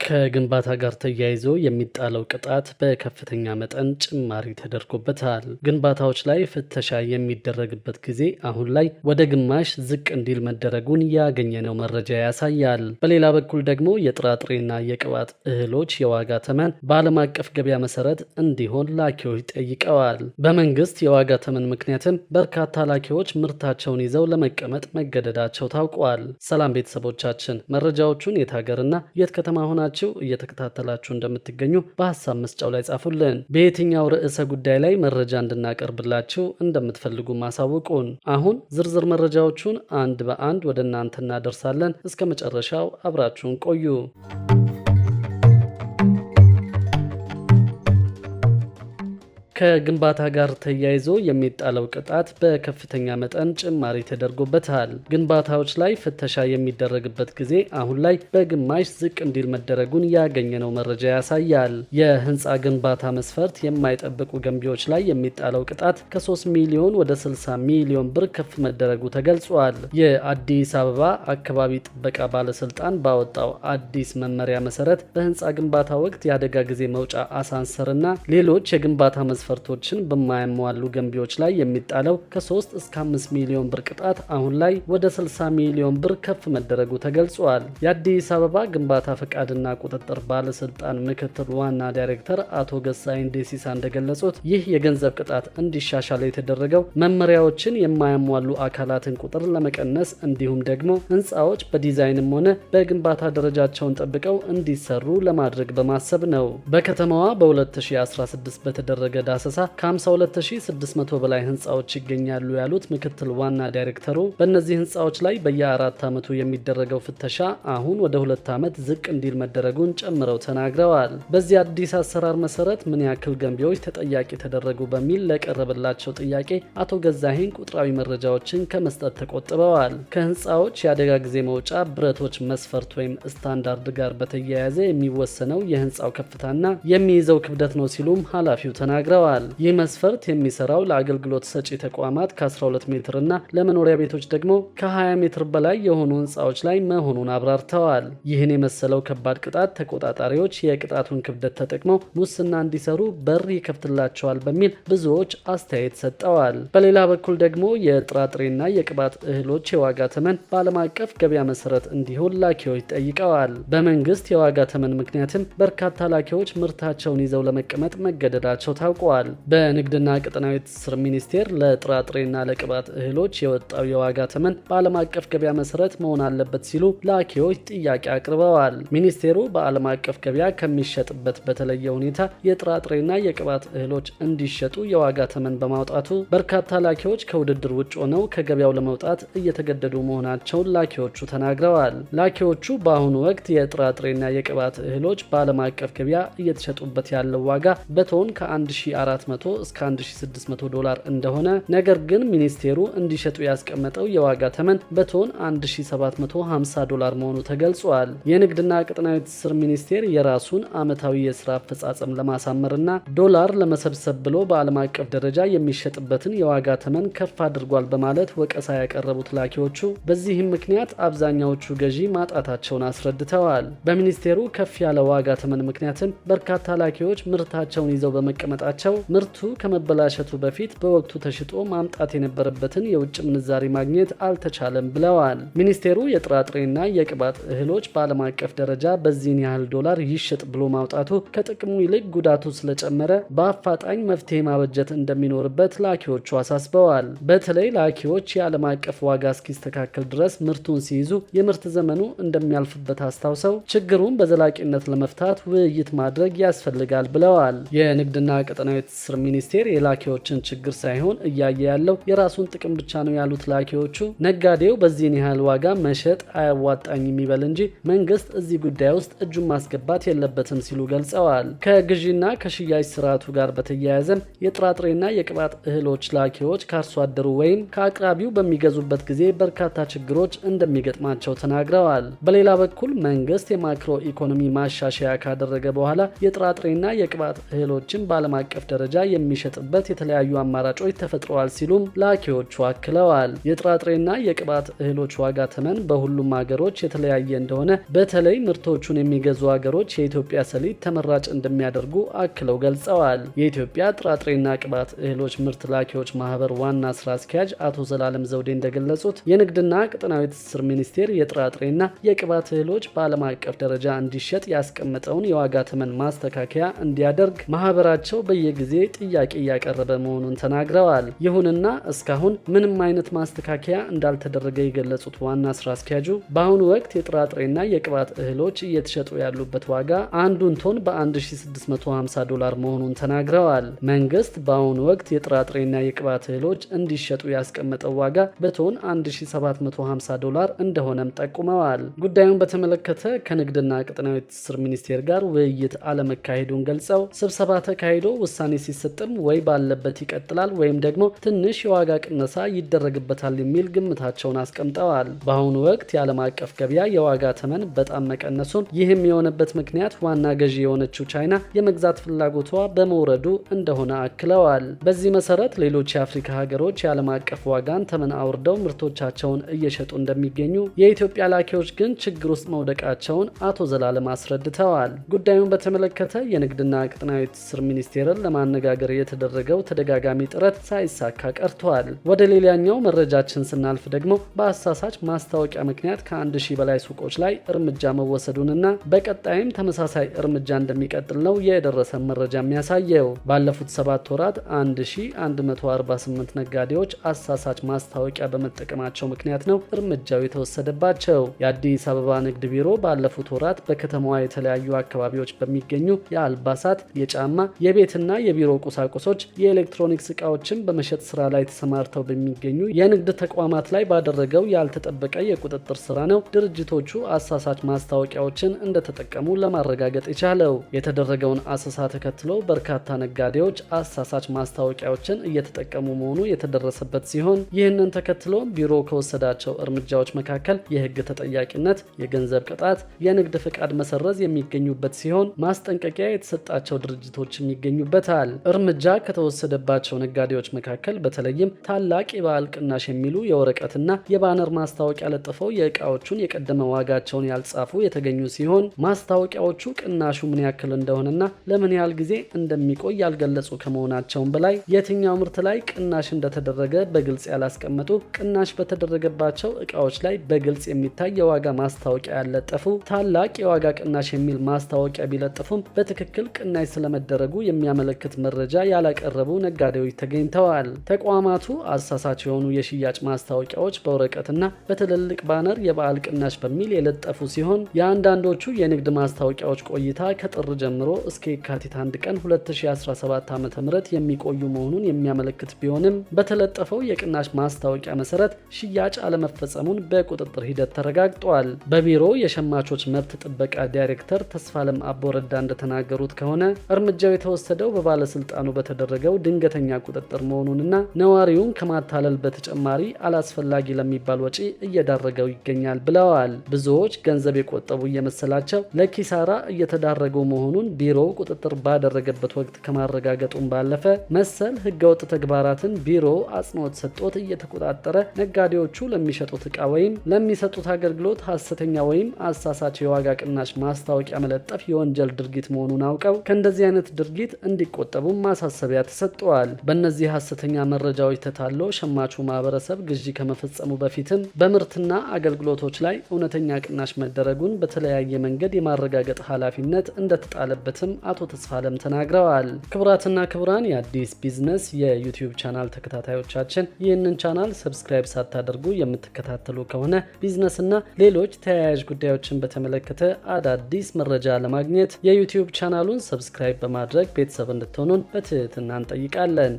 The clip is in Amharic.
ከግንባታ ጋር ተያይዞ የሚጣለው ቅጣት በከፍተኛ መጠን ጭማሪ ተደርጎበታል። ግንባታዎች ላይ ፍተሻ የሚደረግበት ጊዜ አሁን ላይ ወደ ግማሽ ዝቅ እንዲል መደረጉን ያገኘነው መረጃ ያሳያል። በሌላ በኩል ደግሞ የጥራጥሬና የቅባት እህሎች የዋጋ ተመን በዓለም አቀፍ ገበያ መሰረት እንዲሆን ላኪዎች ጠይቀዋል። በመንግስት የዋጋ ተመን ምክንያትም በርካታ ላኪዎች ምርታቸውን ይዘው ለመቀመጥ መገደዳቸው ታውቋል። ሰላም ቤተሰቦቻችን፣ መረጃዎቹን የት ሀገርና የት ከተማ ሆናችሁ እየተከታተላችሁ እንደምትገኙ በሐሳብ መስጫው ላይ ጻፉልን። በየትኛው ርዕሰ ጉዳይ ላይ መረጃ እንድናቀርብላችሁ እንደምትፈልጉ ማሳውቁን። አሁን ዝርዝር መረጃዎቹን አንድ በአንድ ወደ እናንተ እናደርሳለን። እስከ መጨረሻው አብራችሁን ቆዩ። ከግንባታ ጋር ተያይዞ የሚጣለው ቅጣት በከፍተኛ መጠን ጭማሪ ተደርጎበታል። ግንባታዎች ላይ ፍተሻ የሚደረግበት ጊዜ አሁን ላይ በግማሽ ዝቅ እንዲል መደረጉን ያገኘነው መረጃ ያሳያል። የህንፃ ግንባታ መስፈርት የማይጠብቁ ገንቢዎች ላይ የሚጣለው ቅጣት ከ3 ሚሊዮን ወደ 60 ሚሊዮን ብር ከፍ መደረጉ ተገልጿል። የአዲስ አበባ አካባቢ ጥበቃ ባለስልጣን ባወጣው አዲስ መመሪያ መሰረት በህንፃ ግንባታ ወቅት የአደጋ ጊዜ መውጫ አሳንሰርና ሌሎች የግንባታ መስፈርቶችን በማያሟሉ ገንቢዎች ላይ የሚጣለው ከ3 እስከ 5 ሚሊዮን ብር ቅጣት አሁን ላይ ወደ 60 ሚሊዮን ብር ከፍ መደረጉ ተገልጿል። የአዲስ አበባ ግንባታ ፈቃድና ቁጥጥር ባለስልጣን ምክትል ዋና ዳይሬክተር አቶ ገሳይን ደሲሳ እንደገለጹት ይህ የገንዘብ ቅጣት እንዲሻሻል የተደረገው መመሪያዎችን የማያሟሉ አካላትን ቁጥር ለመቀነስ እንዲሁም ደግሞ ህንፃዎች በዲዛይንም ሆነ በግንባታ ደረጃቸውን ጠብቀው እንዲሰሩ ለማድረግ በማሰብ ነው። በከተማዋ በ2016 በተደረገ ዳሰሳ ከ52600 በላይ ህንፃዎች ይገኛሉ ያሉት ምክትል ዋና ዳይሬክተሩ በእነዚህ ህንፃዎች ላይ በየ4 ዓመቱ የሚደረገው ፍተሻ አሁን ወደ 2 ዓመት ዝቅ እንዲል መደረጉን ጨምረው ተናግረዋል። በዚህ አዲስ አሰራር መሰረት ምን ያክል ገንቢዎች ተጠያቂ ተደረጉ በሚል ለቀረበላቸው ጥያቄ አቶ ገዛኸኝ ቁጥራዊ መረጃዎችን ከመስጠት ተቆጥበዋል። ከህንፃዎች የአደጋ ጊዜ መውጫ ብረቶች መስፈርት ወይም ስታንዳርድ ጋር በተያያዘ የሚወሰነው የህንፃው ከፍታና የሚይዘው ክብደት ነው ሲሉም ኃላፊው ተናግረዋል። ይህ መስፈርት የሚሰራው ለአገልግሎት ሰጪ ተቋማት ከ12 ሜትር እና ለመኖሪያ ቤቶች ደግሞ ከ20 ሜትር በላይ የሆኑ ህንፃዎች ላይ መሆኑን አብራርተዋል። ይህን የመሰለው ከባድ ቅጣት ተቆጣጣሪዎች የቅጣቱን ክብደት ተጠቅመው ሙስና እንዲሰሩ በር ይከፍትላቸዋል በሚል ብዙዎች አስተያየት ሰጠዋል። በሌላ በኩል ደግሞ የጥራጥሬና የቅባት እህሎች የዋጋ ተመን በዓለም አቀፍ ገበያ መሰረት እንዲሆን ላኪዎች ጠይቀዋል። በመንግስት የዋጋ ተመን ምክንያትም በርካታ ላኪዎች ምርታቸውን ይዘው ለመቀመጥ መገደዳቸው ታውቋል። በንግድና ቀጠናዊ ትስስር ሚኒስቴር ለጥራጥሬና ለቅባት እህሎች የወጣው የዋጋ ተመን በዓለም አቀፍ ገበያ መሰረት መሆን አለበት ሲሉ ላኪዎች ጥያቄ አቅርበዋል። ሚኒስቴሩ በዓለም አቀፍ ገበያ ከሚሸጥበት በተለየ ሁኔታ የጥራጥሬና የቅባት እህሎች እንዲሸጡ የዋጋ ተመን በማውጣቱ በርካታ ላኪዎች ከውድድር ውጭ ሆነው ከገበያው ለመውጣት እየተገደዱ መሆናቸውን ላኪዎቹ ተናግረዋል። ላኪዎቹ በአሁኑ ወቅት የጥራጥሬና የቅባት እህሎች በዓለም አቀፍ ገበያ እየተሸጡበት ያለው ዋጋ በቶን ከ1400 እስከ 1600 ዶላር እንደሆነ፣ ነገር ግን ሚኒስቴሩ እንዲሸጡ ያስቀመጠው የዋጋ ተመን በቶን 1750 ዶላር መሆኑ ተገልጿል። የንግድና ቀጠናዊ ትስስር ሚኒስቴር የራሱን ዓመታዊ የስራ አፈጻጸም ለማሳመርና ዶላር ለመሰብሰብ ብሎ በዓለም አቀፍ ደረጃ የሚሸጥበትን የዋጋ ተመን ከፍ አድርጓል በማለት ወቀሳ ያቀረቡት ላኪዎቹ በዚህም ምክንያት አብዛኛዎቹ ገዢ ማጣታቸውን አስረድተዋል። በሚኒስቴሩ ከፍ ያለ ዋጋ ተመን ምክንያትም በርካታ ላኪዎች ምርታቸውን ይዘው በመቀመጣቸው ምርቱ ከመበላሸቱ በፊት በወቅቱ ተሽጦ ማምጣት የነበረበትን የውጭ ምንዛሪ ማግኘት አልተቻለም ብለዋል። ሚኒስቴሩ የጥራጥሬና የቅባት እህሎች በዓለም አቀፍ ደረጃ በዚህን ያህል ዶላር ይሸጥ ብሎ ማውጣቱ ከጥቅሙ ይልቅ ጉዳቱ ስለጨመረ በአፋጣኝ መፍትሄ ማበጀት እንደሚኖርበት ላኪዎቹ አሳስበዋል። በተለይ ላኪዎች የዓለም አቀፍ ዋጋ እስኪስተካከል ድረስ ምርቱን ሲይዙ የምርት ዘመኑ እንደሚያልፍበት አስታውሰው ችግሩን በዘላቂነት ለመፍታት ውይይት ማድረግ ያስፈልጋል ብለዋል። የንግድና ቀጠናዊ ትስስር ሚኒስቴር የላኪዎችን ችግር ሳይሆን እያየ ያለው የራሱን ጥቅም ብቻ ነው ያሉት ላኪዎቹ ነጋዴው በዚህን ያህል ዋጋ መሸጥ አያዋጣኝ የሚበል እንጂ መንግስት እዚህ ጉዳይ ውስጥ እጁን ማስገባት የለበትም ሲሉ ገልጸዋል። ከግዢና ከሽያጭ ስርዓቱ ጋር በተያያዘም የጥራጥሬና የቅባት እህሎች ላኪዎች ከአርሶ አደሩ ወይም ከአቅራቢው በሚገዙበት ጊዜ በርካታ ችግሮች እንደሚገጥማቸው ተናግረዋል። በሌላ በኩል መንግስት የማክሮ ኢኮኖሚ ማሻሻያ ካደረገ በኋላ የጥራጥሬና የቅባት እህሎችን በዓለም አቀፍ ደረጃ የሚሸጥበት የተለያዩ አማራጮች ተፈጥረዋል ሲሉም ላኪዎቹ አክለዋል። የጥራጥሬና የቅባት እህሎች ዋጋ ተመን በሁሉም ሀገሮች የተለያየ እንደሆነ በተለይ ምርቶቹን የሚገዙ ሀገሮች የኢትዮጵያ ሰሊጥ ተመራጭ እንደሚያደርጉ አክለው ገልጸዋል። የኢትዮጵያ ጥራጥሬና ቅባት እህሎች ምርት ላኪዎች ማህበር ዋና ስራ አስኪያጅ አቶ ዘላለም ዘውዴ እንደገለጹት የንግድና ቀጠናዊ ትስስር ሚኒስቴር የጥራጥሬና የቅባት እህሎች በዓለም አቀፍ ደረጃ እንዲሸጥ ያስቀመጠውን የዋጋ ተመን ማስተካከያ እንዲያደርግ ማህበራቸው በየጊዜ ጥያቄ እያቀረበ መሆኑን ተናግረዋል። ይሁንና እስካሁን ምንም አይነት ማስተካከያ እንዳልተደረገ የገለጹት ዋና ስራ አስኪያጁ በአሁኑ ወቅት የጥራጥሬና የቅባት እህሎች እየተሸጡ ያሉበት ዋጋ አንዱን ቶን በ1650 ዶላር መሆኑን ተናግረዋል። መንግስት በአሁኑ ወቅት የጥራጥሬና የቅባት እህሎች እንዲሸጡ ያስቀመጠው ዋጋ በቶን 1750 ዶላር እንደሆነም ጠቁመዋል። ጉዳዩን በተመለከተ ከንግድና ቀጠናዊ ትስስር ሚኒስቴር ጋር ውይይት አለመካሄዱን ገልጸው ስብሰባ ተካሂዶ ውሳኔ ሲሰጥም ወይ ባለበት ይቀጥላል ወይም ደግሞ ትንሽ የዋጋ ቅነሳ ይደረግበታል የሚል ግምታቸውን አስቀምጠዋል። በአሁኑ ወቅት የዓለም አቀፍ ገበያ የዋጋ ተመን በጣም መቀነሱን ይህም የሆነበት ምክንያት ዋና ገዢ የሆነችው ቻይና የመግዛት ፍላጎቷ በመውረዱ እንደሆነ አክለዋል። በዚህ መሰረት ሌሎች የአፍሪካ ሀገሮች የዓለም አቀፍ ዋጋን ተመን አውርደው ምርቶቻቸውን እየሸጡ እንደሚገኙ፣ የኢትዮጵያ ላኪዎች ግን ችግር ውስጥ መውደቃቸውን አቶ ዘላለም አስረድተዋል። ጉዳዩን በተመለከተ የንግድና ቀጠናዊ ትስስር ሚኒስቴርን ለማነጋገር የተደረገው ተደጋጋሚ ጥረት ሳይሳካ ቀርቷል። ወደ ሌላኛው መረጃችን ስናልፍ ደግሞ በአሳሳች ማስታወቂያ ምክንያት ከ1000 በላይ ሱቆች ላይ እርምጃ መወሰዱንና በቀጣይም ተመሳሳይ እርምጃ እንደሚቀጥል ነው የደረሰ መረጃ የሚያሳየው። ባለፉት 7 ወራት 1148 ነጋዴዎች አሳሳች ማስታወቂያ በመጠቀማቸው ምክንያት ነው እርምጃው የተወሰደባቸው። የአዲስ አበባ ንግድ ቢሮ ባለፉት ወራት በከተማዋ የተለያዩ አካባቢዎች በሚገኙ የአልባሳት፣ የጫማ፣ የቤትና የቢሮ ቁሳቁሶች፣ የኤሌክትሮኒክስ እቃዎችን በመሸጥ ስራ ላይ ተሰማርተው በሚገኙ የንግድ ተቋማት ላይ ባደረገው ያልተጠበቀ የቁጥጥር ስራ ነው ድርጅቶቹ አሳሳች ማስታወቂያዎችን እንደተጠቀሙ ለማረጋገጥ የቻለው። የተደረገውን አሰሳ ተከትሎ በርካታ ነጋዴዎች አሳሳች ማስታወቂያዎችን እየተጠቀሙ መሆኑ የተደረሰበት ሲሆን ይህንን ተከትሎ ቢሮ ከወሰዳቸው እርምጃዎች መካከል የህግ ተጠያቂነት፣ የገንዘብ ቅጣት፣ የንግድ ፍቃድ መሰረዝ የሚገኙበት ሲሆን ማስጠንቀቂያ የተሰጣቸው ድርጅቶችም ይገኙበታል። እርምጃ ከተወሰደባቸው ነጋዴዎች መካከል በተለይም ታላቅ የበዓል ቅናሽ የሚሉ የወረቀትና የባነር ማስታወቂያ ለጥፈው የእቃዎቹን የቀደመ ዋጋቸውን ያልጻፉ የተገኙ ሲሆን ማስታወቂያዎቹ ቅናሹ ምን ያክል እንደሆነና ለምን ያህል ጊዜ እንደሚቆይ ያልገለጹ ከመሆናቸውም በላይ የትኛው ምርት ላይ ቅናሽ እንደተደረገ በግልጽ ያላስቀመጡ፣ ቅናሽ በተደረገባቸው እቃዎች ላይ በግልጽ የሚታይ የዋጋ ማስታወቂያ ያለጠፉ፣ ታላቅ የዋጋ ቅናሽ የሚል ማስታወቂያ ቢለጥፉም በትክክል ቅናሽ ስለመደረጉ የሚያመለክት መረጃ ያላቀረቡ ነጋዴዎች ተገኝተዋል። ተቋማቱ አሳሳች የሆኑ የሽያጭ ማስታወቂያዎች በወረቀትና በትልልቅ ባነር የበዓል ቅናሽ በሚል የለጠፉ ሲሆን የአንዳንዶቹ የንግድ ማስታወቂያዎች ቆይታ ከጥር ጀምሮ እስከ የካቲት 1 ቀን 2017 ዓ.ም የሚቆዩ መሆኑን የሚያመለክት ቢሆንም በተለጠፈው የቅናሽ ማስታወቂያ መሰረት ሽያጭ አለመፈጸሙን በቁጥጥር ሂደት ተረጋግጧል። በቢሮ የሸማቾች መብት ጥበቃ ዳይሬክተር ተስፋለም አቦረዳ እንደተናገሩት ከሆነ እርምጃው የተወሰደው በባለስልጣኑ በተደረገው ድንገተኛ ቁጥጥር መሆኑንና ነዋሪውን ከማታለል በተጨማሪ አላስፈላጊ ለሚባል ወጪ እየዳረገው ይገኛል ብለዋል። ብዙዎች ገንዘብ የቆጠቡ እየመሰላቸው ለኪሳራ እየተዳረጉ መሆኑን ቢሮው ቁጥጥር ባደረገበት ወቅት ከማረጋገጡም ባለፈ መሰል ህገወጥ ተግባራትን ቢሮ አጽንኦት ሰጥቶት እየተቆጣጠረ ነጋዴዎቹ ለሚሸጡት ዕቃ ወይም ለሚሰጡት አገልግሎት ሐሰተኛ ወይም አሳሳች የዋጋ ቅናሽ ማስታወቂያ መለጠፍ የወንጀል ድርጊት መሆኑን አውቀው ከእንደዚህ አይነት ድርጊት እንዲቆጠቡ ማሳሰቢያ ተሰጥቷል። በእነዚህ ሐሰተኛ መረጃዎች ተታሎ ሸማቹ ማህበረሰብ ግዢ ከመፈጸሙ በፊትም በምርትና አገልግሎቶች ላይ እውነተኛ ቅናሽ መደረጉን በተለያየ መንገድ የማረጋገጥ ኃላፊነት እንደተጣለበትም አቶ ተስፋለም ተናግረዋል። ክቡራትና ክቡራን የአዲስ ቢዝነስ የዩቲዩብ ቻናል ተከታታዮቻችን ይህንን ቻናል ሰብስክራይብ ሳታደርጉ የምትከታተሉ ከሆነ ቢዝነስና ሌሎች ተያያዥ ጉዳዮችን በተመለከተ አዳዲስ መረጃ ለማግኘት የዩቲዩብ ቻናሉን ሰብስክራይብ በማድረግ ቤተሰብ እንድትሆኑን በትህትና እንጠይቃለን።